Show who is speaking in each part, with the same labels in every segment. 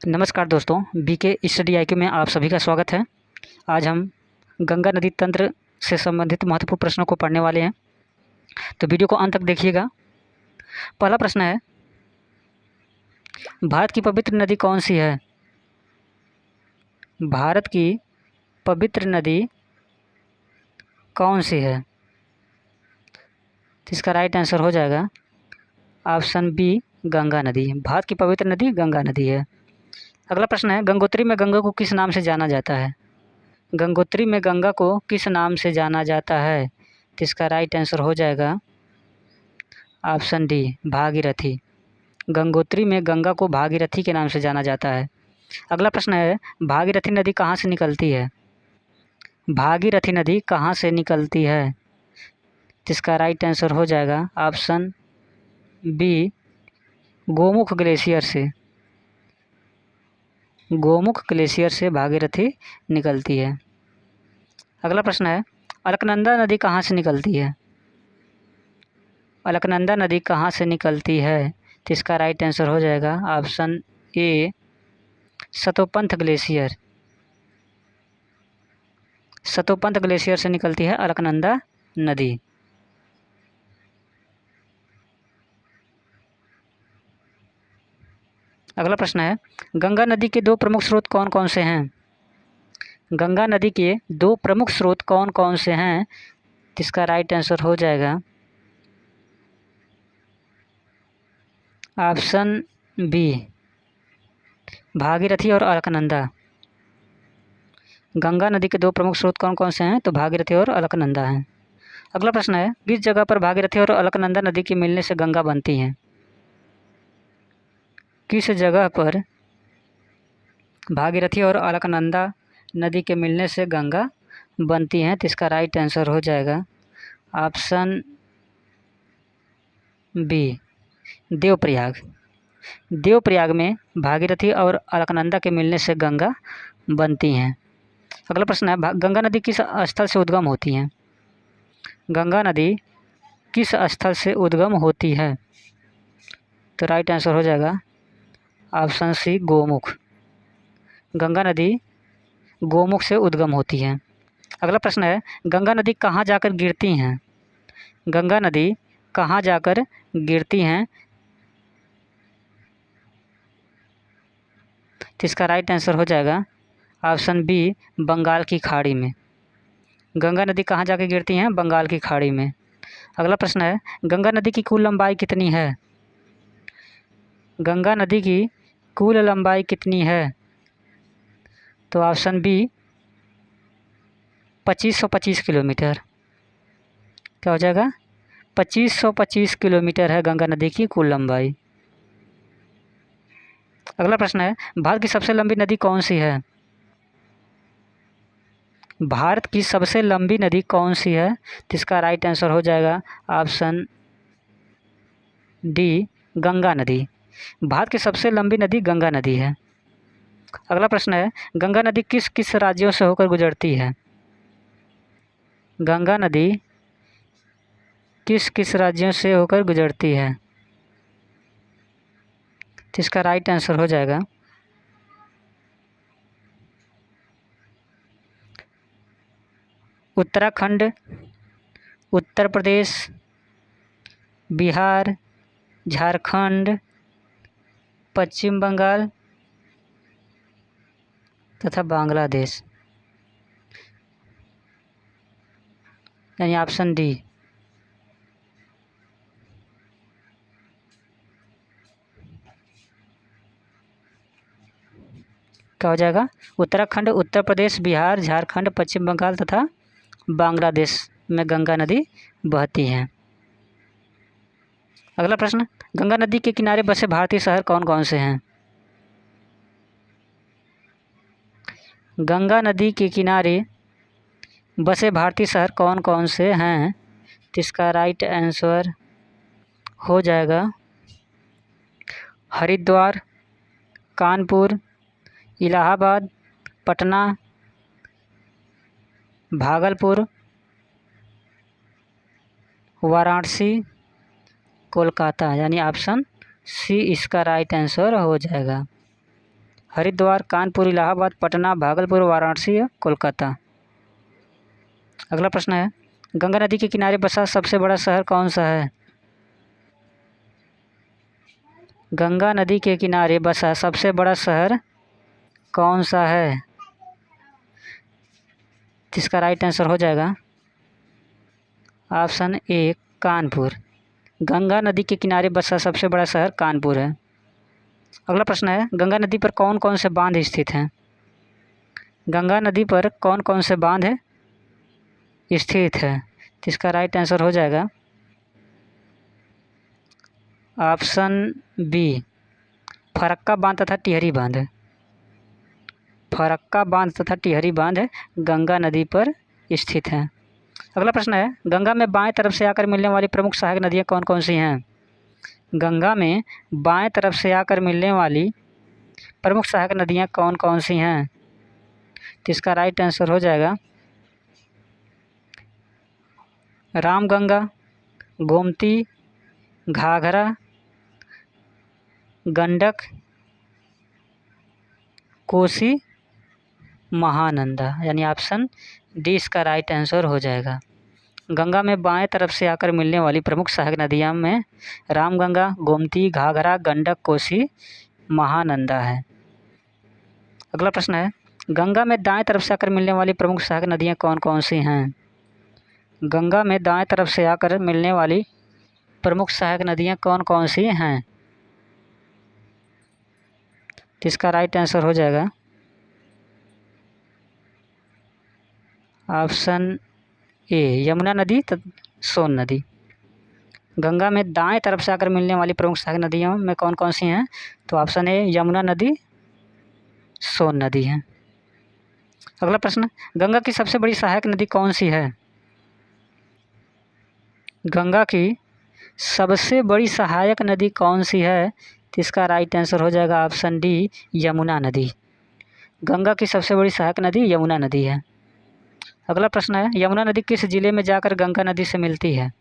Speaker 1: नमस्कार दोस्तों, BK study IQ में आप सभी का स्वागत है। आज हम गंगा नदी तंत्र से संबंधित महत्वपूर्ण प्रश्नों को पढ़ने वाले हैं, तो वीडियो को अंत तक देखिएगा। पहला प्रश्न है, भारत की पवित्र नदी कौन सी है? भारत की पवित्र नदी कौन सी है? तो इसका राइट आंसर हो जाएगा ऑप्शन बी, गंगा नदी। भारत की पवित्र नदी गंगा नदी है। अगला प्रश्न है, गंगोत्री में गंगा को किस नाम से जाना जाता है? गंगोत्री में गंगा को किस नाम से जाना जाता है? तो इसका राइट आंसर हो जाएगा ऑप्शन डी, भागीरथी। गंगोत्री में गंगा को भागीरथी के नाम से जाना जाता है। अगला प्रश्न है, भागीरथी नदी कहाँ से निकलती है? भागीरथी नदी कहाँ से निकलती है? तो इसका राइट आंसर हो जाएगा ऑप्शन बी, गोमुख ग्लेशियर से। गोमुख ग्लेशियर से भागीरथी निकलती है। अगला प्रश्न है, अलकनंदा नदी कहाँ से निकलती है? अलकनंदा नदी कहाँ से निकलती है? तो इसका राइट आंसर हो जाएगा option A, Satopanth glacier. Satopanth glacier से निकलती है अलकनंदा नदी। अगला प्रश्न है, गंगा नदी के दो प्रमुख स्रोत कौन कौन से हैं? गंगा नदी के दो प्रमुख स्रोत कौन कौन से हैं? तो इसका राइट आंसर हो जाएगा ऑप्शन बी, भागीरथी और अलकनंदा। गंगा नदी के दो प्रमुख स्रोत कौन कौन से हैं? तो भागीरथी और अलकनंदा हैं। अगला प्रश्न है, किस जगह पर भागीरथी और अलकनंदा नदी के मिलने से गंगा बनती हैं? किस जगह पर भागीरथी और अलकनंदा नदी के मिलने से गंगा बनती हैं? तो इसका राइट आंसर हो जाएगा ऑप्शन बी, देवप्रयाग। देवप्रयाग में भागीरथी और अलकनंदा के मिलने से गंगा बनती हैं। अगला प्रश्न है, गंगा नदी किस स्थल से उद्गम होती है? गंगा नदी किस स्थल से उद्गम होती है? तो राइट आंसर हो जाएगा ऑप्शन सी, गोमुख। गंगा नदी गोमुख से उद्गम होती है। अगला प्रश्न है, गंगा नदी कहाँ जाकर गिरती हैं? गंगा नदी कहाँ जाकर गिरती हैं? तो इसका राइट आंसर हो जाएगा ऑप्शन बी, बंगाल की खाड़ी में। गंगा नदी कहाँ जाकर गिरती हैं? बंगाल की खाड़ी में। अगला प्रश्न है, गंगा नदी की कुल लंबाई कितनी है? गंगा नदी की कुल लंबाई कितनी है? तो ऑप्शन बी, 2525 किलोमीटर। क्या हो जाएगा? 2525 किलोमीटर है गंगा नदी की कुल लंबाई। अगला प्रश्न है, भारत की सबसे लंबी नदी कौन सी है? भारत की सबसे लंबी नदी कौन सी है? तो इसका राइट आंसर हो जाएगा ऑप्शन डी, गंगा नदी। भारत की सबसे लंबी नदी गंगा नदी है। अगला प्रश्न है, गंगा नदी किस किस राज्यों से होकर गुजरती है? गंगा नदी किस किस राज्यों से होकर गुजरती है? तो इसका राइट आंसर हो जाएगा उत्तराखंड, उत्तर प्रदेश, बिहार, झारखंड, पश्चिम बंगाल तथा बांग्लादेश, यानी ऑप्शन डी। क्या हो जाएगा? उत्तराखंड, उत्तर प्रदेश, बिहार, झारखंड, पश्चिम बंगाल तथा बांग्लादेश में गंगा नदी बहती हैं। अगला प्रश्न, गंगा नदी के किनारे बसे भारतीय शहर कौन कौन से हैं? गंगा नदी के किनारे बसे भारतीय शहर कौन कौन से हैं? तो इसका राइट आंसर हो जाएगा हरिद्वार, कानपुर, इलाहाबाद, पटना, भागलपुर, वाराणसी, कोलकाता, यानी ऑप्शन सी इसका राइट आंसर हो जाएगा। हरिद्वार, कानपुर, इलाहाबाद, पटना, भागलपुर, वाराणसी या कोलकाता। अगला प्रश्न है, गंगा नदी के किनारे बसा सबसे बड़ा शहर कौन सा है? गंगा नदी के किनारे बसा सबसे बड़ा शहर कौन सा है? जिसका राइट आंसर हो जाएगा ऑप्शन ए कानपुर। गंगा नदी के किनारे बसा सबसे बड़ा शहर कानपुर है। अगला प्रश्न है, गंगा नदी पर कौन कौन से बांध स्थित हैं? गंगा नदी पर कौन कौन से बांध स्थित है? जिसका राइट आंसर हो जाएगा ऑप्शन बी फरक्का बांध तथा टिहरी बांध। फरक्का बांध तथा टिहरी बांध गंगा नदी पर स्थित हैं। अगला प्रश्न है, गंगा में बाएं तरफ से आकर मिलने वाली प्रमुख सहायक नदियां कौन कौन सी हैं? गंगा में बाएं तरफ से आकर मिलने वाली प्रमुख सहायक नदियां कौन कौन सी हैं? तो इसका राइट आंसर हो जाएगा रामगंगा, गोमती, घाघरा, गंडक, कोसी, महानंदा, यानी ऑप्शन डी इसका राइट आंसर हो जाएगा। गंगा में बाएं तरफ से आकर मिलने वाली प्रमुख सहायक नदियां में रामगंगा, गोमती, घाघरा, गंडक, कोसी, महानंदा है। अगला प्रश्न है, गंगा में दाएं तरफ से आकर मिलने वाली प्रमुख सहायक नदियां कौन कौन सी हैं? गंगा में दाएं तरफ से आकर मिलने वाली प्रमुख सहायक नदियां कौन कौन सी हैं? इसका राइट आंसर हो जाएगा ऑप्शन ए यमुना नदी सोन नदी। गंगा में दाएं तरफ से आकर मिलने वाली प्रमुख सहायक नदियों में कौन कौन सी हैं? तो ऑप्शन ए यमुना नदी, सोन नदी है। अगला प्रश्न, गंगा की सबसे बड़ी सहायक नदी कौन सी है? गंगा की सबसे बड़ी सहायक नदी कौन सी है? तो इसका राइट आंसर हो जाएगा ऑप्शन डी यमुना नदी। गंगा की सबसे बड़ी सहायक नदी यमुना नदी है। अगला प्रश्न है, यमुना नदी किस जिले में जाकर गंगा नदी से मिलती है?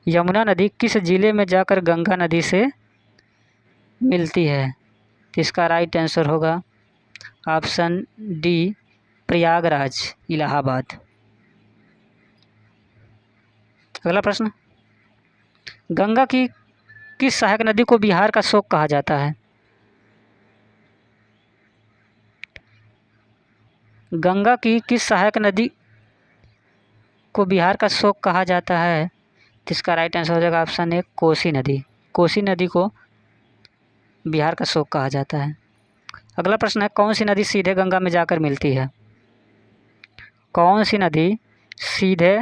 Speaker 1: यमुना नदी किस जिले में जाकर गंगा नदी से मिलती है? तो इसका राइट आंसर होगा ऑप्शन डी प्रयागराज, इलाहाबाद। अगला प्रश्न, गंगा की किस सहायक नदी को बिहार का शोक कहा जाता है? गंगा की किस सहायक नदी को बिहार का शोक कहा जाता है? जिसका राइट आंसर हो जाएगा ऑप्शन ए कोसी नदी। कोसी नदी को बिहार का शोक कहा जाता है। अगला प्रश्न है, कौन सी नदी सीधे गंगा में जाकर मिलती है? कौन सी नदी सीधे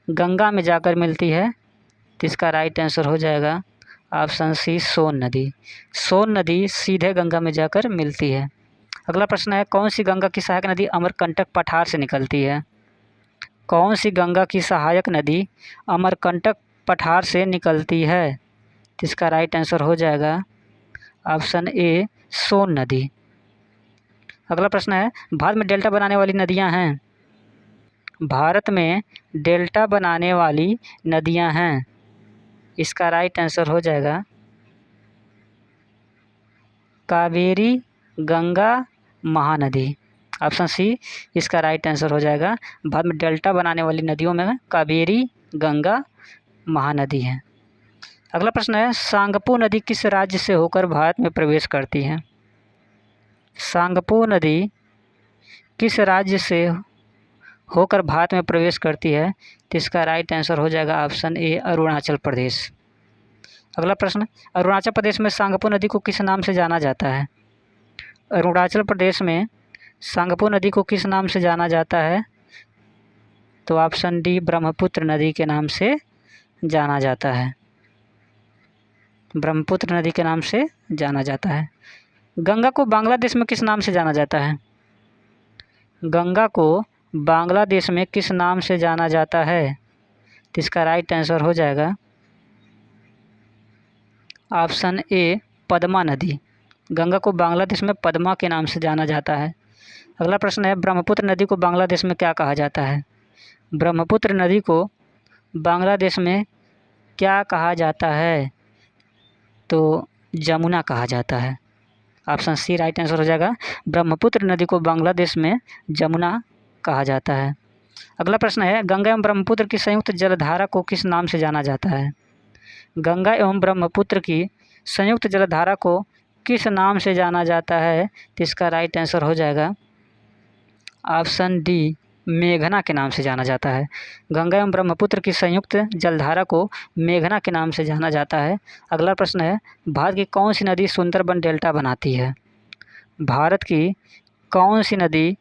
Speaker 1: गंगा में जाकर मिलती है? जिसका राइट आंसर हो जाएगा ऑप्शन सी सोन नदी। सोन नदी सीधे गंगा में जाकर मिलती है। अगला प्रश्न है, कौन सी गंगा की सहायक नदी अमरकंटक पठार से निकलती है? कौन सी गंगा की सहायक नदी अमरकंटक पठार से निकलती है? जिसका राइट आंसर हो जाएगा ऑप्शन ए सोन नदी। अगला प्रश्न है, भारत में डेल्टा बनाने वाली नदियां हैं? भारत में डेल्टा बनाने वाली नदियां हैं। इसका राइट आंसर हो जाएगा कावेरी, गंगा, महानदी। ऑप्शन सी इसका राइट आंसर हो जाएगा। भारत में डेल्टा बनाने वाली नदियों में कावेरी, गंगा, महानदी है। अगला प्रश्न है, सांगपो नदी किस राज्य से होकर भारत में प्रवेश करती है? सांगपो नदी किस राज्य से होकर भारत में प्रवेश करती है? तो इसका राइट आंसर हो जाएगा ऑप्शन ए अरुणाचल प्रदेश। अगला प्रश्न, अरुणाचल प्रदेश में सांगपो नदी को किस नाम से जाना जाता है? अरुणाचल प्रदेश में सांगपो नदी को किस नाम से जाना जाता है? तो ऑप्शन डी ब्रह्मपुत्र नदी के नाम से जाना जाता है। ब्रह्मपुत्र नदी के नाम से जाना जाता है। गंगा को बांग्लादेश में किस नाम से जाना जाता है? गंगा को बांग्लादेश में किस नाम से जाना जाता है? तो इसका राइट आंसर हो जाएगा ऑप्शन ए पद्मा नदी। गंगा को बांग्लादेश में पद्मा के नाम से जाना जाता है। अगला प्रश्न है, ब्रह्मपुत्र नदी को बांग्लादेश में क्या कहा जाता है? ब्रह्मपुत्र नदी को बांग्लादेश में क्या कहा जाता है? तो जमुना कहा जाता है। ऑप्शन सी राइट आंसर हो जाएगा। ब्रह्मपुत्र नदी को बांग्लादेश में जमुना कहा जाता है। अगला प्रश्न है, गंगा एवं ब्रह्मपुत्र की संयुक्त जलधारा को किस नाम से जाना जाता है? गंगा एवं ब्रह्मपुत्र की संयुक्त जलधारा को किस नाम से जाना जाता है? तो इसका राइट आंसर हो जाएगा ऑप्शन डी, मेघना के नाम से जाना जाता है। गंगा एवं ब्रह्मपुत्र की संयुक्त जलधारा को मेघना के नाम से जाना जाता है। अगला प्रश्न है, भारत की कौन सी नदी सुंदरबन डेल्टा बनाती है? भारत की कौन सी नदी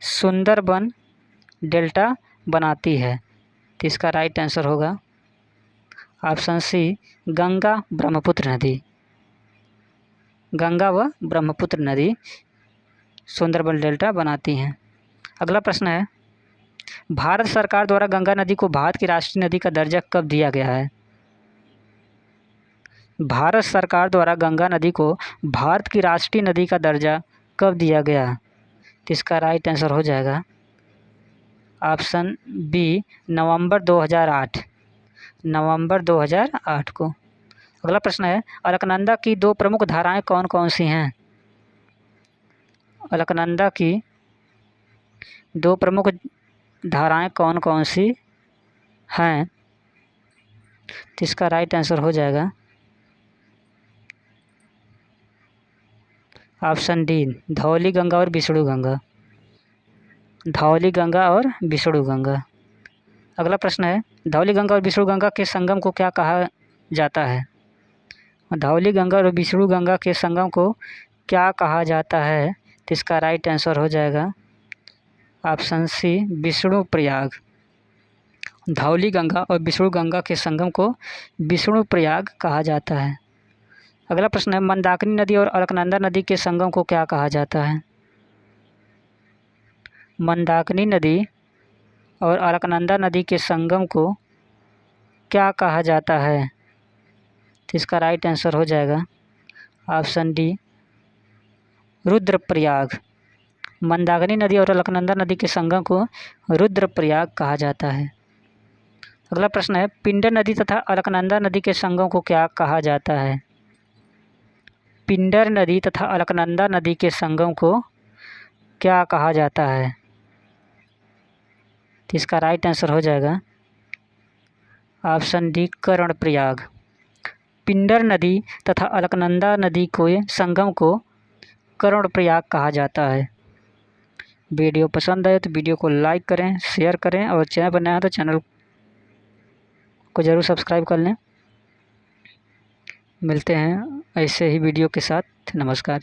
Speaker 1: सुंदरबन डेल्टा बनाती है? तो इसका राइट आंसर होगा ऑप्शन सी, गंगा ब्रह्मपुत्र नदी। गंगा व ब्रह्मपुत्र नदी सुंदरबन डेल्टा बनाती हैं। अगला प्रश्न है, भारत सरकार द्वारा गंगा नदी को भारत की राष्ट्रीय नदी का दर्जा कब दिया गया है? भारत सरकार द्वारा गंगा नदी को भारत की राष्ट्रीय नदी का दर्जा कब दिया गया? तो इसका राइट आंसर हो जाएगा ऑप्शन बी, नवंबर 2008। नवंबर 2008 को। अगला प्रश्न है, अलकनंदा की दो प्रमुख धाराएं कौन कौन सी हैं? अलकनंदा की दो प्रमुख धाराएं कौन कौन सी हैं? तो इसका राइट आंसर हो जाएगा ऑप्शन डी, धौली गंगा और विष्णु गंगा। धौली गंगा और विष्णु गंगा। अगला प्रश्न है, धौली गंगा और विष्णु गंगा के संगम को क्या कहा जाता है? धौली गंगा और विष्णु गंगा के संगम को क्या कहा जाता है? तो इसका राइट आंसर हो जाएगा ऑप्शन सी, विष्णु प्रयाग। धौली गंगा और विष्णु गंगा के संगम को विष्णु प्रयाग कहा जाता है। अगला प्रश्न है, मंदाकिनी नदी और अलकनंदा नदी के संगम को क्या कहा जाता है? मंदाकिनी नदी और अलकनंदा नदी के संगम को क्या कहा जाता है? तो इसका राइट आंसर हो जाएगा ऑप्शन डी, रुद्रप्रयाग। मंदाकिनी नदी और अलकनंदा नदी के संगम को रुद्रप्रयाग कहा जाता है। अगला प्रश्न है, पिंडर नदी तथा अलकनंदा नदी के संगम को क्या कहा जाता है? पिंडर नदी तथा अलकनंदा नदी के संगम को क्या कहा जाता है? तो इसका राइट आंसर हो जाएगा ऑप्शन डी, कर्णप्रयाग। पिंडर नदी तथा अलकनंदा नदी के संगम को कर्णप्रयाग कहा जाता है। वीडियो पसंद आए तो वीडियो को लाइक करें, शेयर करें और चैनल पर नया है तो चैनल को ज़रूर सब्सक्राइब कर लें। मिलते हैं ऐसे ही वीडियो के साथ। नमस्कार।